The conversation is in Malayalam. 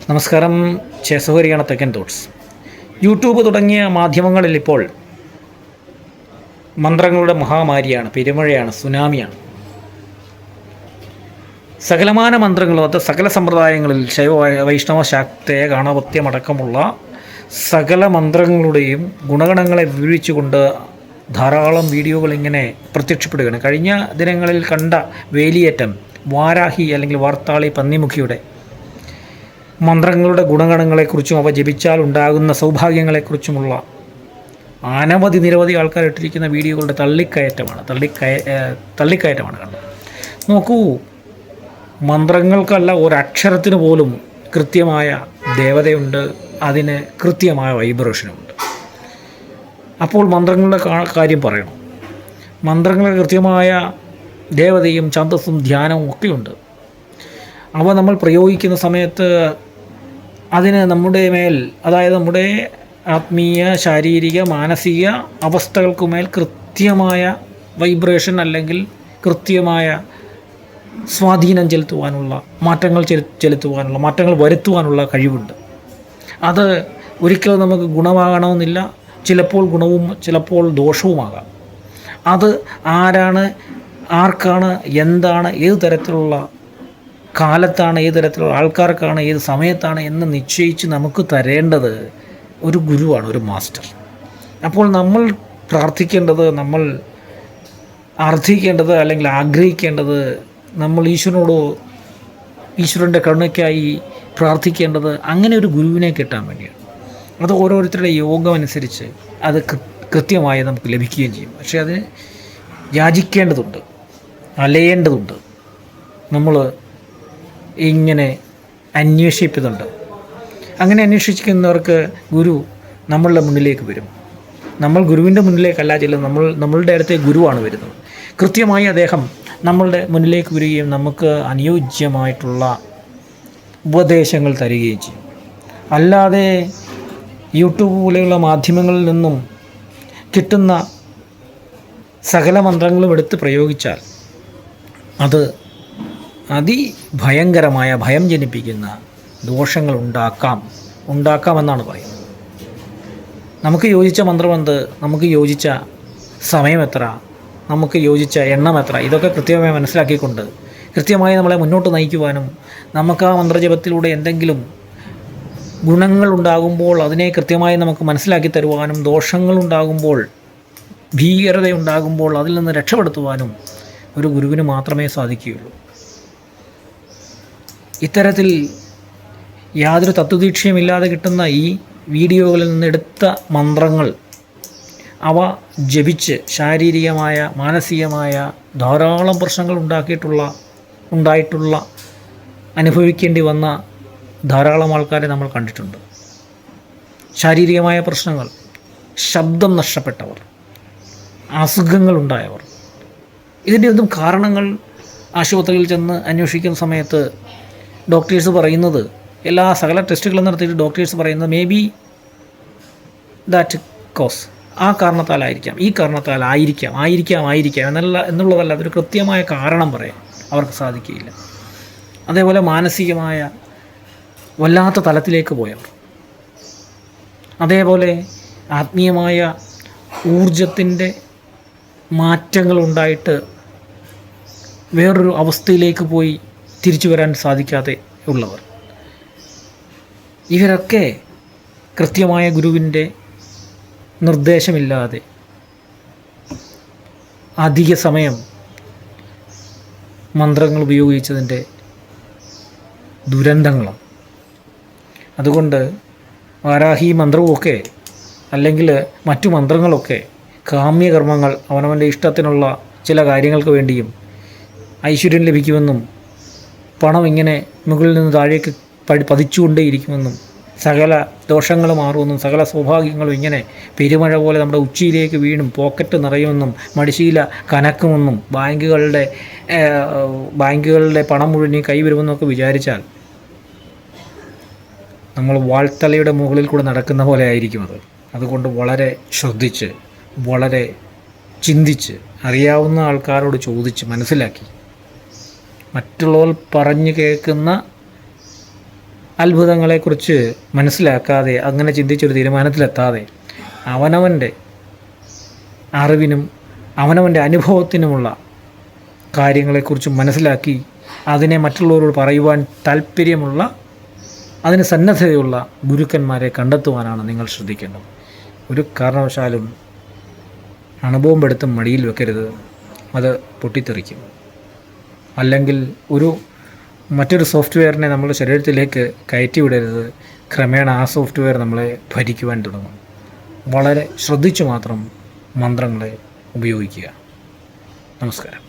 നമസ്കാരം. ചേസൂരിയാണ് തെക്കൻ തോട്ട്സ്. യൂട്യൂബ് തുടങ്ങിയ മാധ്യമങ്ങളിൽ ഇപ്പോൾ മന്ത്രങ്ങളുടെ മഹാമാരിയാണ്, പെരുമഴയാണ്, സുനാമിയാണ്. സകലമാന മന്ത്രങ്ങളും, അത് സകല സമ്പ്രദായങ്ങളിൽ ശൈവ വൈഷ്ണവ ശാക്തേയ ഗാണപത്യമടക്കമുള്ള സകല മന്ത്രങ്ങളുടെയും ഗുണഗണങ്ങളെ വിവരിച്ചുകൊണ്ട് ധാരാളം വീഡിയോകൾ ഇങ്ങനെ പ്രത്യക്ഷപ്പെടുകയാണ്. കഴിഞ്ഞ ദിനങ്ങളിൽ കണ്ട വേലിയേറ്റം വാരാഹി അല്ലെങ്കിൽ വാർത്താളി പന്നിമുഖിയുടെ മന്ത്രങ്ങളുടെ ഗുണഗണങ്ങളെക്കുറിച്ചും അവ ജപിച്ചാൽ ഉണ്ടാകുന്ന സൗഭാഗ്യങ്ങളെക്കുറിച്ചുമുള്ള നിരവധി ആൾക്കാർ ഇട്ടിരിക്കുന്ന വീഡിയോകളുടെ തള്ളിക്കയറ്റമാണ് കണ്ടത്. നോക്കൂ, മന്ത്രങ്ങൾക്കല്ല ഒരക്ഷരത്തിന് പോലും കൃത്യമായ ദേവതയുണ്ട്, അതിന് കൃത്യമായ വൈബ്രേഷനുമുണ്ട്. അപ്പോൾ മന്ത്രങ്ങളുടെ കാര്യം പറയണം. മന്ത്രങ്ങൾക്ക് കൃത്യമായ ദേവതയും ഛന്ദസ്സും ധ്യാനവും ഒക്കെയുണ്ട്. അവ നമ്മൾ പ്രയോഗിക്കുന്ന സമയത്ത് അതിന് നമ്മുടെ മേൽ, അതായത് നമ്മുടെ ആത്മീയ, ശാരീരിക, മാനസിക അവസ്ഥകൾക്കുമേൽ കൃത്യമായ വൈബ്രേഷൻ അല്ലെങ്കിൽ കൃത്യമായ സ്വാധീനം ചെലുത്തുവാനുള്ള, മാറ്റങ്ങൾ വരുത്തുവാനുള്ള കഴിവുണ്ട്. അത് ഒരിക്കലും നമുക്ക് ഗുണമാകണമെന്നില്ല. ചിലപ്പോൾ ഗുണവും ചിലപ്പോൾ ദോഷവുമാകാം. അത് ആർക്കാണ്, എന്താണ്, ഏത് തരത്തിലുള്ള കാലത്താണ്, ഏത് തരത്തിലുള്ള ആൾക്കാർക്കാണ്, ഏത് സമയത്താണ് എന്ന് നിശ്ചയിച്ച് നമുക്ക് തരേണ്ടത് ഒരു ഗുരുവാണ്, ഒരു മാസ്റ്റർ. അപ്പോൾ നമ്മൾ പ്രാർത്ഥിക്കേണ്ടത്, നമ്മൾ അർത്ഥിക്കേണ്ടത് അല്ലെങ്കിൽ ആഗ്രഹിക്കേണ്ടത്, നമ്മൾ ഈശ്വരൻ്റെ കരുണയ്ക്കായി പ്രാർത്ഥിക്കേണ്ടത് അങ്ങനെ ഒരു ഗുരുവിനെ കിട്ടാൻ വേണ്ടിയാണ്. അത് ഓരോരുത്തരുടെ യോഗമനുസരിച്ച് അത് കൃത്യമായി നമുക്ക് ലഭിക്കുകയും ചെയ്യും. പക്ഷേ അതിന് യാചിക്കേണ്ടതുണ്ട്, അലയേണ്ടതുണ്ട്. നമ്മൾ ഇങ്ങനെ അന്വേഷിക്കുന്നുണ്ട്. അങ്ങനെ അന്വേഷിക്കുന്നവർക്ക് ഗുരു നമ്മളുടെ മുന്നിലേക്ക് വരും. നമ്മൾ ഗുരുവിൻ്റെ മുന്നിലേക്കല്ല ചെല്ലുന്നത്, നമ്മളുടെ അടുത്ത് ഗുരുവാണ് വരുന്നത്. കൃത്യമായി അദ്ദേഹം നമ്മളുടെ മുന്നിലേക്ക് വരികയും നമുക്ക് അനുയോജ്യമായിട്ടുള്ള ഉപദേശങ്ങൾ തരികയും ചെയ്യും. അല്ലാതെ യൂട്യൂബ് പോലെയുള്ള മാധ്യമങ്ങളിൽ നിന്നും കിട്ടുന്ന സകല മന്ത്രങ്ങളും എടുത്ത് പ്രയോഗിച്ചാൽ അത് അതിഭയങ്കരമായ, ഭയം ജനിപ്പിക്കുന്ന ദോഷങ്ങൾ ഉണ്ടാക്കാമെന്നാണ് പറയുന്നത്. നമുക്ക് യോജിച്ച മന്ത്രമെന്ത്, നമുക്ക് യോജിച്ച സമയം എത്ര, നമുക്ക് യോജിച്ച എണ്ണം എത്ര, ഇതൊക്കെ കൃത്യമായി മനസ്സിലാക്കിക്കൊണ്ട് കൃത്യമായി നമ്മളെ മുന്നോട്ട് നയിക്കുവാനും, നമുക്ക് ആ മന്ത്രജപത്തിലൂടെ എന്തെങ്കിലും ഗുണങ്ങളുണ്ടാകുമ്പോൾ അതിനെ കൃത്യമായി നമുക്ക് മനസ്സിലാക്കി തരുവാനും, ദോഷങ്ങളുണ്ടാകുമ്പോൾ, ഭീകരതയുണ്ടാകുമ്പോൾ അതിൽ നിന്ന് രക്ഷപ്പെടുത്തുവാനും ഒരു ഗുരുവിന് മാത്രമേ സാധിക്കുകയുള്ളൂ. ഇത്തരത്തിൽ യാതൊരു തത്വദീക്ഷയുമില്ലാതെ കിട്ടുന്ന ഈ വീഡിയോകളിൽ നിന്നെടുത്ത മന്ത്രങ്ങൾ, അവ ജപിച്ച് ശാരീരികമായ, മാനസികമായ ധാരാളം പ്രശ്നങ്ങൾ ഉണ്ടായിട്ടുള്ള അനുഭവിക്കേണ്ടി വന്ന ധാരാളം ആൾക്കാരെ നമ്മൾ കണ്ടിട്ടുണ്ട്. ശാരീരികമായ പ്രശ്നങ്ങൾ, ശബ്ദം നഷ്ടപ്പെട്ടവർ, അസുഖങ്ങളുണ്ടായവർ, ഇതിൻ്റെ ഒന്നും കാരണങ്ങൾ ആശുപത്രിയിൽ ചെന്ന് അന്വേഷിക്കുന്ന സമയത്ത് ഡോക്ടേഴ്സ് പറയുന്നത്, സകല ടെസ്റ്റുകളും നടത്തിയിട്ട് ഡോക്ടേഴ്സ് പറയുന്നത് മേ ബി ദാറ്റ് കോസ്, ആ കാരണത്താലായിരിക്കാം, ഈ കാരണത്താലായിരിക്കാം എന്നുള്ളതല്ല, അതൊരു കൃത്യമായ കാരണം പറയാൻ അവർക്ക് സാധിക്കുകയില്ല. അതേപോലെ മാനസികമായ വല്ലാത്ത തലത്തിലേക്ക് പോയവർ, അതേപോലെ ആത്മീയമായ ഊർജത്തിൻ്റെ മാറ്റങ്ങളുണ്ടായിട്ട് വേറൊരു അവസ്ഥയിലേക്ക് പോയി തിരിച്ചു വരാൻ സാധിക്കാതെ ഉള്ളവർ, ഇവരൊക്കെ കൃത്യമായ ഗുരുവിൻ്റെ നിർദ്ദേശമില്ലാതെ അധിക സമയം മന്ത്രങ്ങൾ ഉപയോഗിച്ചതിൻ്റെ ദുരന്തങ്ങളും. അതുകൊണ്ട് വാരാഹി മന്ത്രവുമൊക്കെ അല്ലെങ്കിൽ മറ്റു മന്ത്രങ്ങളൊക്കെ കാമ്യകർമ്മങ്ങൾ, അവനവൻ്റെ ഇഷ്ടത്തിനുള്ള ചില കാര്യങ്ങൾക്ക് വേണ്ടിയും, ഐശ്വര്യം ലഭിക്കുമെന്നും, പണം ഇങ്ങനെ മുകളിൽ നിന്ന് താഴേക്ക് പതിച്ചുകൊണ്ടേയിരിക്കുമെന്നും, സകല ദോഷങ്ങൾ മാറുമെന്നും, സകല സൗഭാഗ്യങ്ങളും ഇങ്ങനെ പെരുമഴ പോലെ നമ്മുടെ ഉച്ചിയിലേക്ക് വീണും പോക്കറ്റ് നിറയുമെന്നും, മടിശീല കനക്കുമെന്നും, ബാങ്കുകളുടെ പണം മുഴുവൻ കൈവരുമെന്നൊക്കെ വിചാരിച്ചാൽ നമ്മൾ വാൾത്തലയുടെ മുകളിൽ കൂടെ നടക്കുന്ന പോലെ ആയിരിക്കും അത്. അതുകൊണ്ട് വളരെ ശ്രദ്ധിച്ച്, വളരെ ചിന്തിച്ച്, അറിയാവുന്ന ആൾക്കാരോട് ചോദിച്ച് മനസ്സിലാക്കി, മറ്റുള്ളവർ പറഞ്ഞു കേൾക്കുന്ന അത്ഭുതങ്ങളെക്കുറിച്ച് മനസ്സിലാക്കാതെ അങ്ങനെ ചിന്തിച്ചൊരു തീരുമാനത്തിലെത്താതെ അവനവൻ്റെ അറിവിനും അവനവൻ്റെ അനുഭവത്തിനുമുള്ള കാര്യങ്ങളെക്കുറിച്ച് മനസ്സിലാക്കി അതിനെ മറ്റുള്ളവരോട് പറയുവാൻ താല്പര്യമുള്ള അതിന് സന്നദ്ധതയുള്ള ഗുരുക്കന്മാരെ കണ്ടെത്തുവാനാണ് നിങ്ങൾ ശ്രദ്ധിക്കേണ്ടത്. ഒരു കാരണവശാലും അണുബോംബെടുത്ത് മടിയിൽ വെക്കരുത്, അത് പൊട്ടിത്തെറിക്കും. അല്ലെങ്കിൽ മറ്റൊരു സോഫ്റ്റ്വെയറിനെ നമ്മുടെ ശരീരത്തിലേക്ക് കയറ്റിവിടരുത്, ക്രമേണ ആ സോഫ്റ്റ്വെയർ നമ്മളെ ഭരിക്കുവാൻ തുടങ്ങും. വളരെ ശ്രദ്ധിച്ചു മാത്രം മന്ത്രങ്ങളെ ഉപയോഗിക്കുക. നമസ്കാരം.